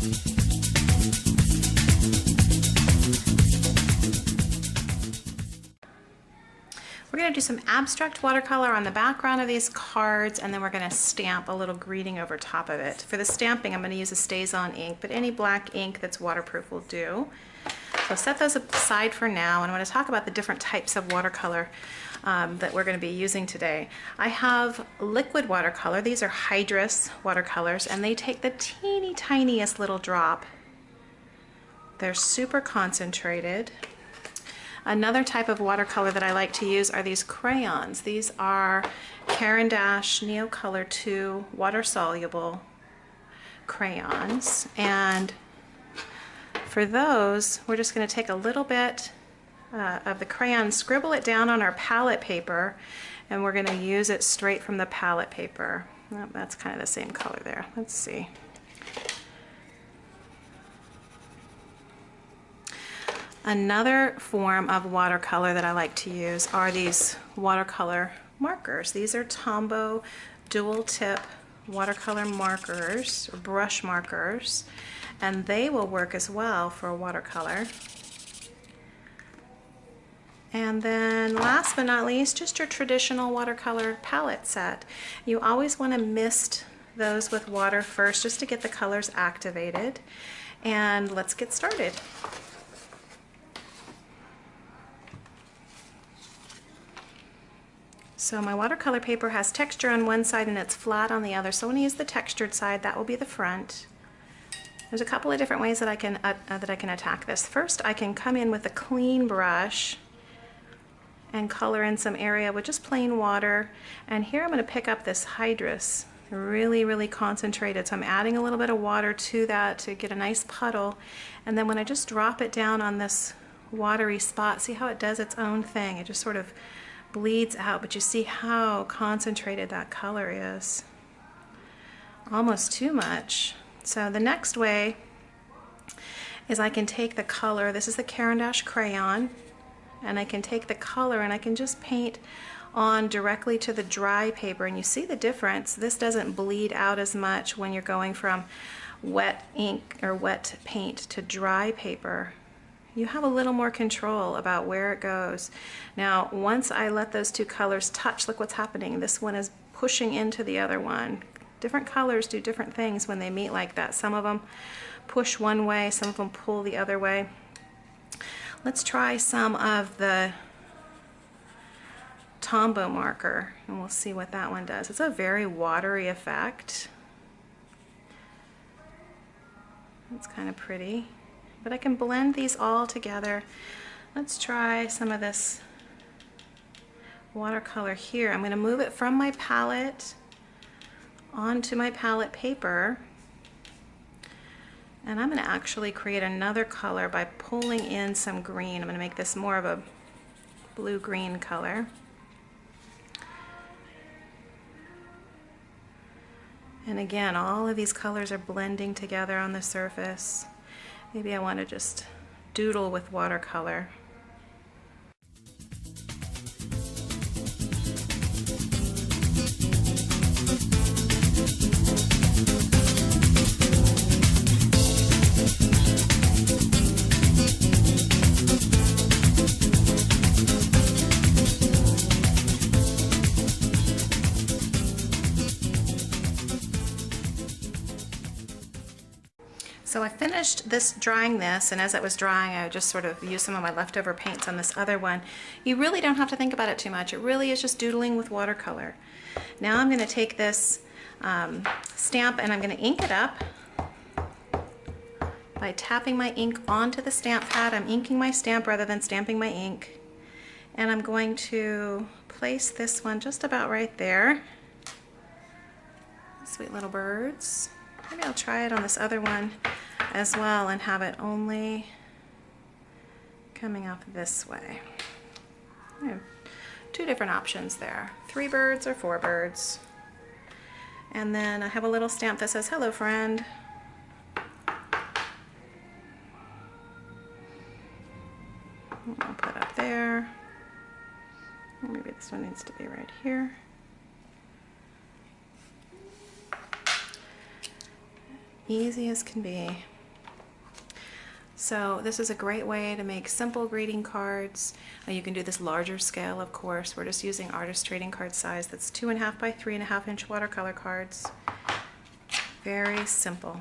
We're going to do some abstract watercolor on the background of these cards, and then we're going to stamp a little greeting over top of it. For the stamping, I'm going to use a StazOn ink, but any black ink that's waterproof will do. So set those aside for now, and I'm going to talk about the different types of watercolor that we're going to be using today. I have liquid watercolor. These are hydrous watercolors, and they take the teeny tiniest little drop. They're super concentrated. Another type of watercolor that I like to use are these crayons. These are Caran d'Ache Neocolor 2 water-soluble crayons. And for those, we're just going to take a little bit of the crayon, scribble it down on our palette paper, and we're going to use it straight from the palette paper. Oh, that's kind of the same color there. Let's see. Another form of watercolor that I like to use are these watercolor markers. These are Tombow dual tip watercolor markers, or brush markers, and they will work as well for watercolor. And then last but not least, just your traditional watercolor palette set. You always want to mist those with water first just to get the colors activated. And let's get started. So my watercolor paper has texture on one side and it's flat on the other, so I'm going to use the textured side. That will be the front. There's a couple of different ways that I can attack this. First, I can come in with a clean brush and color in some area with just plain water. And here I'm going to pick up this hydrous, really concentrated. So I'm adding a little bit of water to that to get a nice puddle. And then when I just drop it down on this watery spot, see how it does its own thing. It just sort of bleeds out, but you see how concentrated that color is. Almost too much. So the next way is I can take the color, this is the Caran d'Ache crayon, and I can take the color and I can just paint on directly to the dry paper, and you see the difference. This doesn't bleed out as much when you're going from wet ink or wet paint to dry paper. You have a little more control about where it goes. Now, once I let those two colors touch, look what's happening. This one is pushing into the other one. Different colors do different things when they meet like that. Some of them push one way, some of them pull the other way. Let's try some of the Tombow marker, and we'll see what that one does. It's a very watery effect. It's kind of pretty. But I can blend these all together. Let's try some of this watercolor here. I'm going to move it from my palette onto my palette paper, and I'm going to actually create another color by pulling in some green. I'm going to make this more of a blue-green color. And again, all of these colors are blending together on the surface. Maybe I want to just doodle with watercolor. So I finished drying this, and as it was drying, I just sort of used some of my leftover paints on this other one. You really don't have to think about it too much. It really is just doodling with watercolor. Now I'm going to take this stamp and I'm going to ink it up by tapping my ink onto the stamp pad. I'm inking my stamp rather than stamping my ink. And I'm going to place this one just about right there. Sweet little birds. Maybe I'll try it on this other one as well and have it only coming up this way. I have two different options there. 3 birds or 4 birds. And then I have a little stamp that says, "Hello, friend." I'll put up there. Maybe this one needs to be right here. Easy as can be. So this is a great way to make simple greeting cards. You can do this larger scale, of course. We're just using artist trading card size. That's 2.5 by 3.5 inch watercolor cards. Very simple.